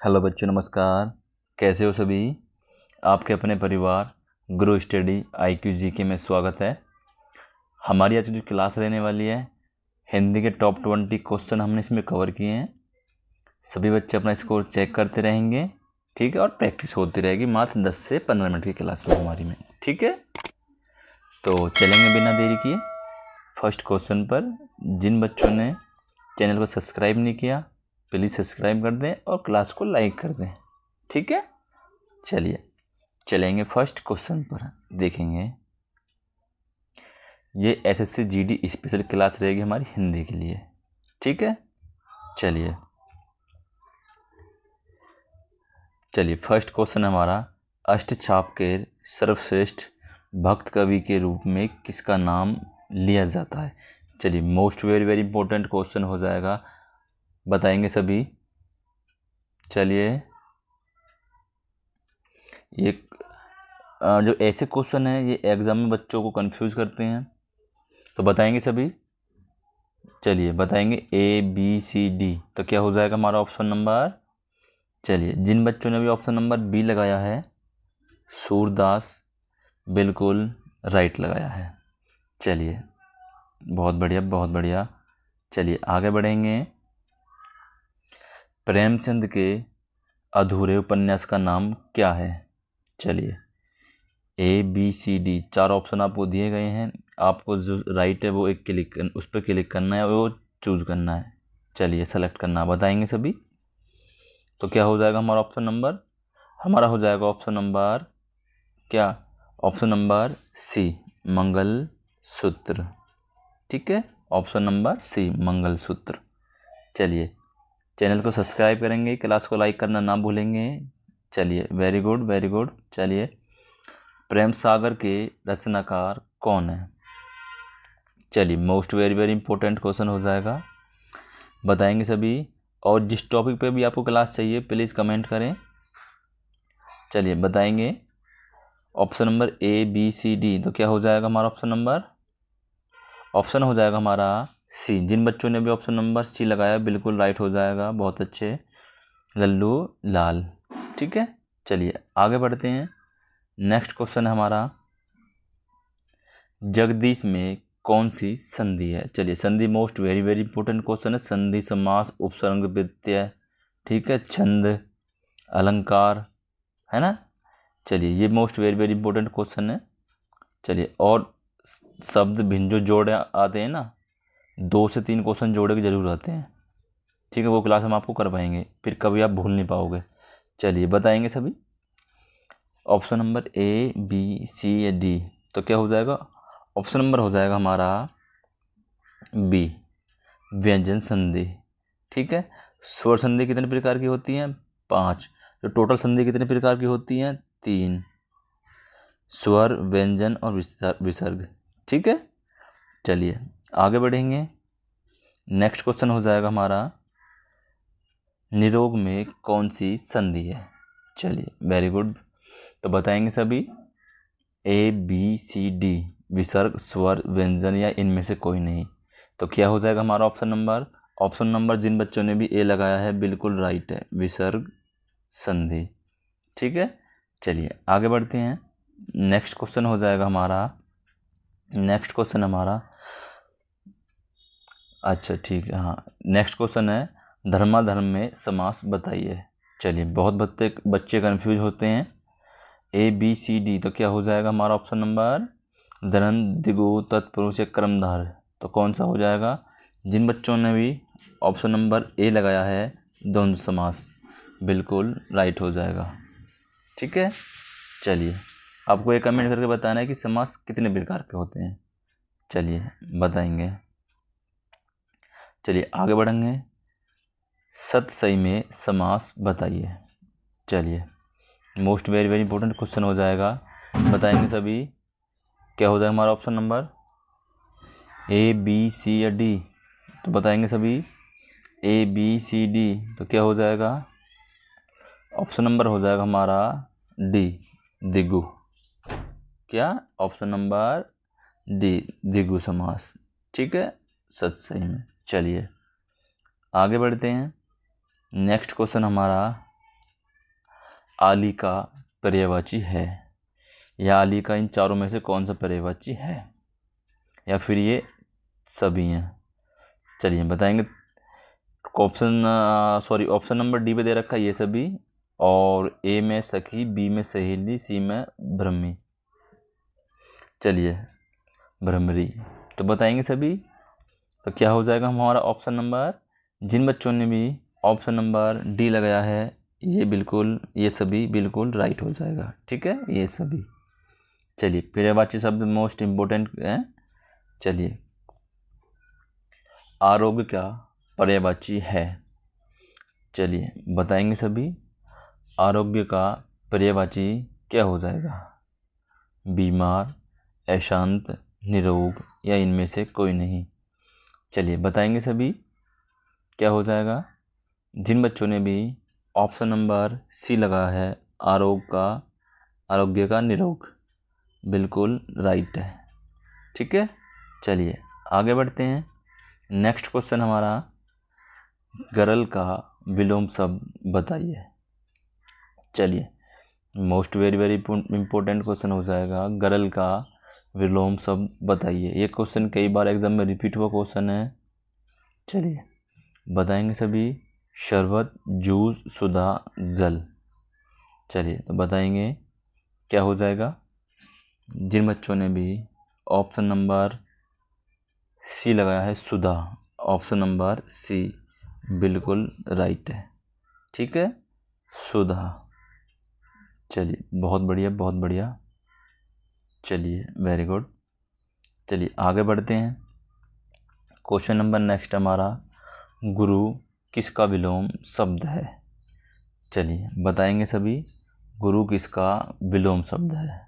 Hello बच्चों, नमस्कार। कैसे हो सभी? आपके अपने परिवार गुरु स्टडी IQ GK में स्वागत है। हमारी आज जो क्लास रहने वाली है, हिंदी के टॉप 20 क्वेश्चन हमने इसमें कवर किए हैं। सभी बच्चे अपना स्कोर चेक करते रहेंगे, ठीक है, और प्रैक्टिस होती रहेगी मात्र 10 से 15 मिनट की क्लास में हमारी में, ठीक है। तो चलेंगे बिना देरी किए फर्स्ट क्वेश्चन पर। जिन बच्चों ने चैनल को सब्सक्राइब नहीं किया, प्लीज़ सब्सक्राइब कर दें और क्लास को लाइक कर दें, ठीक है। चलिए चलेंगे फर्स्ट क्वेश्चन पर, देखेंगे। ये SSC GD स्पेशल क्लास रहेगी हमारी हिंदी के लिए, ठीक है। चलिए फर्स्ट क्वेश्चन हमारा, अष्टचाप के सर्वश्रेष्ठ भक्त कवि के रूप में किसका नाम लिया जाता है? चलिए, most very very important question हो जाएगा, बताएंगे सभी। चलिए, ये जो ऐसे क्वेश्चन है ये एग्जाम में बच्चों को कंफ्यूज करते हैं, तो बताएंगे सभी। चलिए बताएंगे ABCD, तो क्या हो जाएगा हमारा ऑप्शन नंबर। चलिए, जिन बच्चों ने भी ऑप्शन नंबर B लगाया है, सूरदास बिल्कुल राइट लगाया है। चलिए, बहुत बढ़िया बहुत बढ़िया। चलिए आगे बढ़ेंगे। प्रेमचंद के अधूरे उपन्यास का नाम क्या है? चलिए, ABCD 4 ऑप्शन आपको दिए गए हैं, आपको जो राइट है वो उस पर क्लिक करना है, वो चूज़ करना है। चलिए सेलेक्ट करना, बताएंगे सभी। तो क्या हो जाएगा हमारा ऑप्शन नंबर? हमारा हो जाएगा ऑप्शन नंबर क्या? ऑप्शन नंबर C, मंगलसूत्र, ठीक है। Option number C, mangalsutra. चलिए, चैनल को सब्सक्राइब करेंगे, क्लास को लाइक करना ना भूलेंगे। चलिए, वेरी गुड वेरी गुड। चलिए, प्रेम सागर के रचनाकार कौन है? चलिए, most very very important question हो जाएगा, बताएंगे सभी। और जिस टॉपिक पे भी आपको क्लास चाहिए प्लीज़ कमेंट करें। चलिए बताएंगे। ऑप्शन नंबर ABCD, तो क्या हो जाएगा हमारा ऑप्शन नंबर? ऑप्शन हो जाएगा हमारा C। जिन बच्चों ने भी ऑप्शन नंबर C लगाया बिल्कुल राइट हो जाएगा, बहुत अच्छे, लल्लू लाल, ठीक है। चलिए आगे बढ़ते हैं। नेक्स्ट क्वेश्चन है हमारा, जगदीश में कौन सी संधि है? चलिए, संधि most very very important question है। संधि, समास, उपसर्ग, व्यत्यय, ठीक है, छंद, अलंकार, है ना। चलिए, ये most very very important question है। चलिए, और शब्द भिन्न जो जोड़े आते हैं ना, 2 से 3 क्वेश्चन जोड़े के जरूर आते हैं, ठीक है। वो क्लास हम आपको करवाएंगे, फिर कभी आप भूल नहीं पाओगे। चलिए बताएंगे सभी। ऑप्शन नंबर ABCD, तो क्या हो जाएगा? ऑप्शन नंबर हो जाएगा हमारा B, व्यंजन संधि, ठीक है। स्वर संधि कितने प्रकार की होती हैं? 5। जो टोटल संधि कितने प्रकार की होती हैं? 3, स्वर, व्यंजन और विसर्ग, ठीक है। चलिए आगे बढ़ेंगे। नेक्स्ट क्वेश्चन हो जाएगा हमारा, निरोग में कौन सी संधि है? चलिए वेरी गुड, तो बताएंगे सभी। ABCD, विसर्ग, स्वर, व्यंजन या इनमें से कोई नहीं, तो क्या हो जाएगा हमारा ऑप्शन नंबर? ऑप्शन नंबर जिन बच्चों ने भी A लगाया है बिल्कुल राइट है, विसर्ग संधि, ठीक है। चलिए आगे बढ़ते हैं। नेक्स्ट क्वेश्चन हो जाएगा हमारा, नेक्स्ट क्वेश्चन हमारा, अच्छा ठीक है, हाँ, नेक्स्ट क्वेश्चन है, धर्माधर्म में समास बताइए। चलिए, बहुत बच्चे कंफ्यूज होते हैं। ABCD, तो क्या हो जाएगा हमारा ऑप्शन नंबर? दनंत, दिगु, तत्पुरुष या कर्मधार, तो कौन सा हो जाएगा? जिन बच्चों ने भी ऑप्शन नंबर A लगाया है, द्वंद्व समास, बिल्कुल राइट हो जाएगा, ठीक है। चलिए, आपको एक कमेंट करके बताना है कि समास कितने प्रकार के होते हैं। चलिए बताएंगे। चलिए आगे बढ़ेंगे। सतसई में समास बताइए। चलिए, most very very important question हो जाएगा, बताएंगे सभी। क्या हो जाएगा हमारा ऑप्शन नंबर? ABC या D, तो बताएंगे सभी। ABCD, तो क्या हो जाएगा? ऑप्शन नंबर हो जाएगा हमारा D, दिगु। क्या? ऑप्शन नंबर D, दिगु समास, ठीक है, सतसई में। चलिए आगे बढ़ते हैं। नेक्स्ट क्वेश्चन हमारा, आली का पर्यायवाची है, या आली का इन चारों में से कौन सा पर्यायवाची है, या फिर ये सभी हैं। चलिए बताएंगे। ऑप्शन नंबर डी पे दे रखा है ये सभी, और ए में सखी, बी में सहेली, सी में भ्रमी। चलिए भ्रमरी, तो बताएंगे सभी। तो क्या हो जाएगा हमारा ऑप्शन नंबर, जिन बच्चों ने भी ऑप्शन नंबर डी लगाया है ये सभी बिल्कुल राइट हो जाएगा। ठीक है, ये सभी। चलिए पर्यायवाची शब्द मोस्ट इम्पोर्टेंट है। चलिए आरोग्य का पर्यायवाची है। चलिए बताएंगे सभी। आरोग्य का पर्यायवाची क्या हो जाएगा, बीमार, अशांत, निरोग, या इनमें से कोई नहीं। चलिए बताएंगे सभी क्या हो जाएगा। जिन बच्चों ने भी ऑप्शन नंबर सी लगा है, आरोग्य का निरोग, बिल्कुल राइट है। ठीक है, चलिए आगे बढ़ते हैं। नेक्स्ट क्वेश्चन हमारा, गरल का विलोम शब्द बताइए। चलिए मोस्ट वेरी इम्पोर्टेंट क्वेश्चन हो जाएगा, गरल का विलोम शब्द बताइए। ये क्वेश्चन कई बार एग्जाम में रिपीट हुआ क्वेश्चन है। चलिए बताएंगे सभी। शरबत, जूस, सुधा, जल। चलिए तो बताएंगे क्या हो जाएगा। जिन बच्चों ने भी ऑप्शन नंबर सी लगाया है, सुधा, ऑप्शन नंबर सी बिल्कुल राइट है। ठीक है, सुधा। चलिए बहुत बढ़िया, बहुत बढ़िया। चलिए वेरी गुड। चलिए आगे बढ़ते हैं। क्वेश्चन नंबर नेक्स्ट हमारा, गुरु किसका विलोम शब्द है। चलिए बताएंगे सभी, गुरु किसका विलोम शब्द है।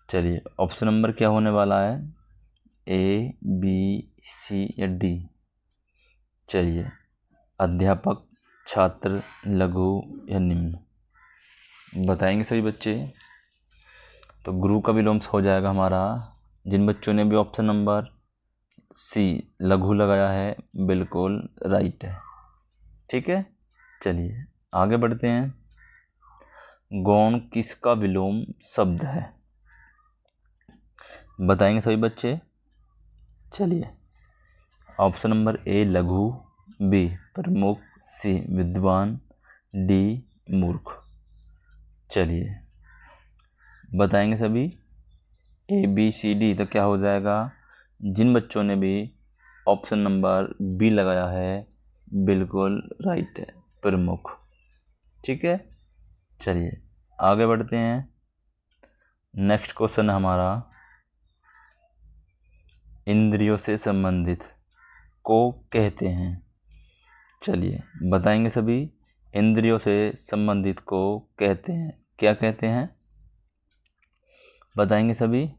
चलिए ऑप्शन नंबर क्या होने वाला है, ए, बी, सी या डी। चलिए अध्यापक, छात्र, लघु या निम्न। बताएंगे सभी बच्चे। तो गुरु का विलोम हो जाएगा हमारा, जिन बच्चों ने भी ऑप्शन नंबर सी लघु लगाया है, बिल्कुल राइट है। ठीक है, चलिए आगे बढ़ते हैं। गौण किसका विलोम शब्द है, बताएंगे सभी बच्चे। चलिए ऑप्शन नंबर ए लघु, बी प्रमुख, सी विद्वान, डी मूर्ख। चलिए बताएंगे सभी। ए, बी, सी, डी, तो क्या हो जाएगा। जिन बच्चों ने भी ऑप्शन नंबर बी लगाया है, बिल्कुल राइट है, प्रमुख। ठीक है, चलिए आगे बढ़ते हैं। नेक्स्ट क्वेश्चन हमारा, इंद्रियों से संबंधित को कहते हैं। चलिए बताएंगे सभी। इंद्रियों से संबंधित को कहते हैं, क्या कहते हैं, बताएंगे सभी।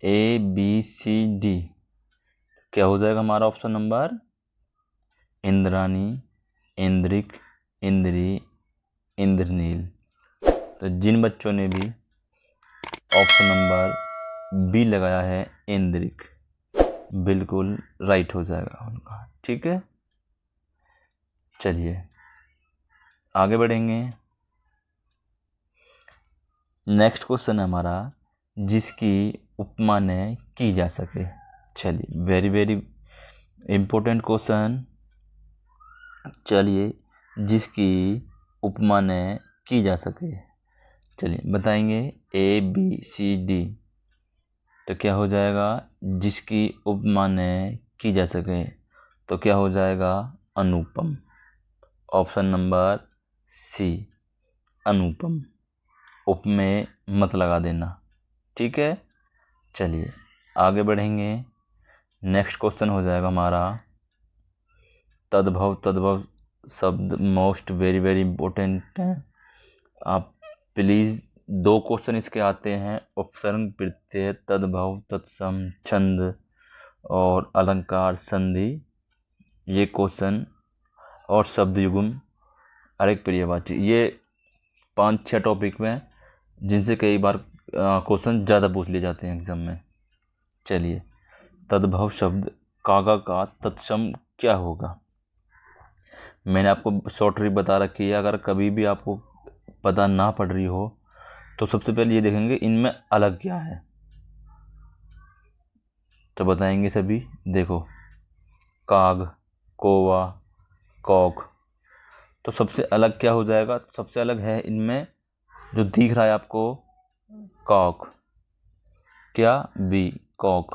ए, बी, सी, डी, क्या हो जाएगा हमारा ऑप्शन नंबर, इंद्राणी, इंद्रिक, इंद्री, इंद्रनील। तो जिन बच्चों ने भी ऑप्शन नंबर बी लगाया है, इंद्रिक, बिल्कुल राइट हो जाएगा उनका। ठीक है, चलिए आगे बढ़ेंगे। नेक्स्ट क्वेश्चन है हमारा, जिसकी उपमा न की जा सके। चलिए वेरी इम्पोर्टेंट क्वेश्चन। चलिए जिसकी उपमा न की जा सके। चलिए बताएंगे ए, बी, सी, डी, तो क्या हो जाएगा। जिसकी उपमा न की जा सके, तो क्या हो जाएगा, अनुपम, ऑप्शन नंबर सी अनुपम। उपमेय मत लगा देना। ठीक है, चलिए आगे बढ़ेंगे। नेक्स्ट क्वेश्चन हो जाएगा हमारा, तद्भव शब्द मोस्ट वेरी इम्पोर्टेंट है। आप प्लीज़ 2 क्वेश्चन इसके आते हैं, उपसर्ग, प्रत्यय, तद्भव, तत्सम, छंद और अलंकार, संधि। ये क्वेश्चन और शब्द युग्म, अरेक पर्यायवाची, ये 5-6 टॉपिक में जिनसे कई बार क्वेश्चन ज़्यादा पूछ लिए जाते हैं एग्जाम में। चलिए तद्भव शब्द कागा का तत्सम क्या होगा, मैंने आपको शॉर्ट ट्रिक बता रखी है, अगर कभी भी आपको पता ना पड़ रही हो तो सबसे पहले ये देखेंगे इनमें अलग क्या है, तो बताएंगे सभी। देखो, काग, कौवा, कॉक, तो सबसे अलग क्या हो जाएगा, सबसे अलग है इनमें जो दिख रहा है आपको, कॉक, क्या, बी, कॉक।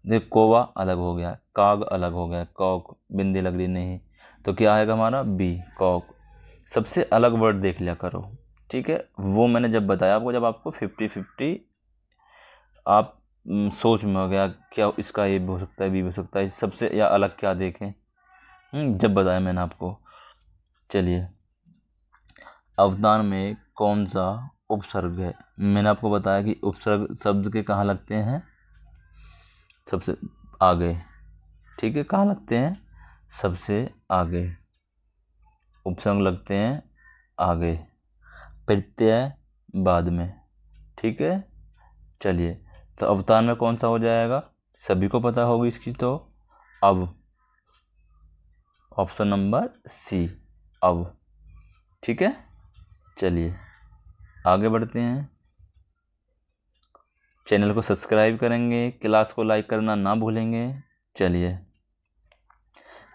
देख, कौवा अलग हो गया, काग अलग हो गया, कॉक बिंदी लग रही नहीं, तो क्या आएगा हमारा, बी, कॉक। सबसे अलग वर्ड देख लिया करो, ठीक है। वो मैंने जब बताया आपको, जब आपको 50-50 आप सोच में हो गया क्या इसका ए भी हो सकता है, बी भी हो सकता है, सबसे या अलग क्या देखें, जब बताया मैंने आपको। चलिए, अवदान में कौन सा उपसर्ग है। मैंने आपको बताया कि उपसर्ग शब्द के कहाँ लगते हैं, सबसे आगे, ठीक है। कहाँ लगते हैं, सबसे आगे, उपसर्ग लगते हैं आगे, प्रत्यय बाद में, ठीक है। चलिए, तो अवतार में कौन सा हो जाएगा, सभी को पता होगी इसकी, तो अब, ऑप्शन नंबर सी, अब, ठीक है। चलिए आगे बढ़ते हैं, चैनल को सब्सक्राइब करेंगे, क्लास को लाइक करना ना भूलेंगे। चलिए,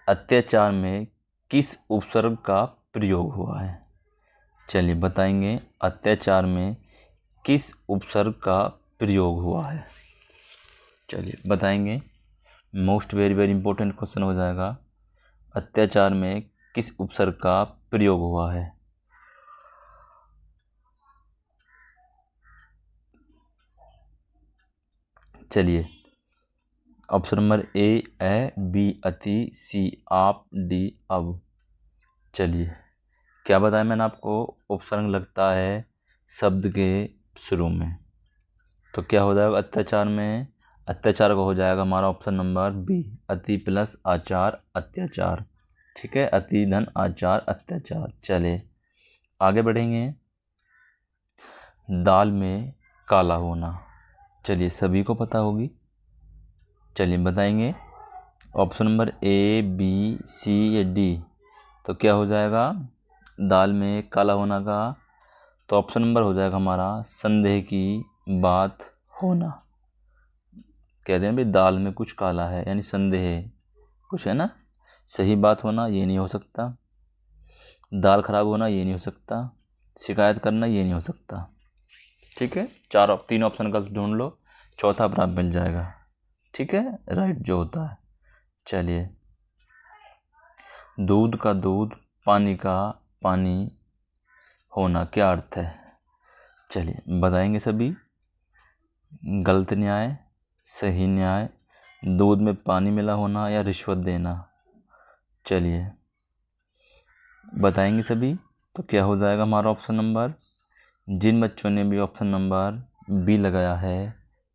अत्याचार में किस उपसर्ग का प्रयोग हुआ है, चलिए बताएंगे, अत्याचार में किस उपसर्ग का प्रयोग हुआ है, चलिए बताएंगे। Most very very important question हो जाएगा, अत्याचार में किस उपसर्ग का प्रयोग हुआ है। चलिए, ऑप्शन नंबर ए, बी अति, सी आप, डी अब। चलिए, क्या बताया मैंने आपको, उपसर्ग लगता है शब्द के शुरू में, तो क्या हो जाएगा अत्याचार में, अत्याचार का हो जाएगा हमारा ऑप्शन नंबर बी, अति प्लस आचार अत्याचार, ठीक है। अति धन आचार अत्याचार। चले आगे बढ़ेंगे, दाल में काला होना, चलिए सभी को पता होगी, चलिए बताएंगे, ऑप्शन नंबर ए, बी, सी या डी, तो क्या हो जाएगा दाल में काला होना का, तो ऑप्शन नंबर हो जाएगा हमारा संदेह की बात होना। कहते हैं भाई दाल में कुछ काला है, यानी संदेह है कुछ, है ना। सही बात होना ये नहीं हो सकता, दाल खराब होना ये नहीं हो सकता, शिकायत करना ये नहीं हो सकता, ठीक है। तीन ऑप्शन का ढूंढ लो, चौथा पर आप मिल जाएगा, ठीक है, राइट जो होता है। चलिए, दूध का दूध, पानी का पानी होना क्या अर्थ है, चलिए बताएंगे सभी। गलत न्याय, सही न्याय, दूध में पानी मिला होना या रिश्वत देना, चलिए बताएंगे सभी। तो क्या हो जाएगा हमारा ऑप्शन नंबर, जिन बच्चों ने भी ऑप्शन नंबर बी लगाया है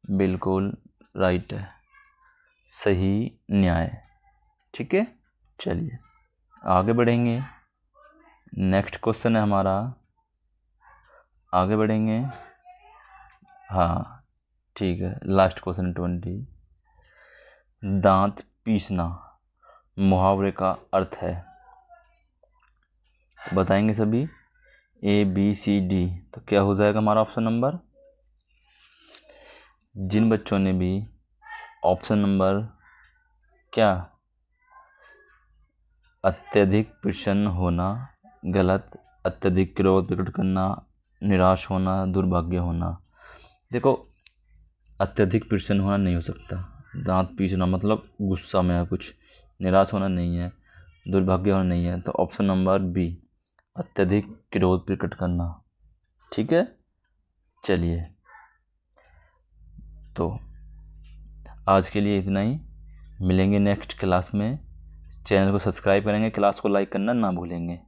बिल्कुल राइट है, सही न्याय, ठीक है। चलिए आगे बढ़ेंगे, नेक्स्ट क्वेश्चन है हमारा, आगे बढ़ेंगे, हाँ ठीक है, लास्ट क्वेश्चन 20, दांत पीसना मुहावरे का अर्थ है, तो बताएंगे सभी, ए, बी, सी, डी, तो क्या हो जाएगा हमारा ऑप्शन नंबर, जिन बच्चों ने भी ऑप्शन नंबर क्या, अत्यधिक प्रसन्न होना गलत, अत्यधिक क्रोध प्रकट करना, निराश होना, दुर्भाग्य होना। देखो, अत्यधिक प्रसन्न होना नहीं हो सकता, दांत पीसना मतलब गुस्सा में है कुछ, निराश होना नहीं है, दुर्भाग्य होना नहीं है, तो ऑप्शन नंबर बी, अत्यधिक क्रोध प्रकट करना, ठीक है। चलिए, तो आज के लिए इतना ही, मिलेंगे नेक्स्ट क्लास में, चैनल को सब्सक्राइब करेंगे, क्लास को लाइक करना ना भूलेंगे।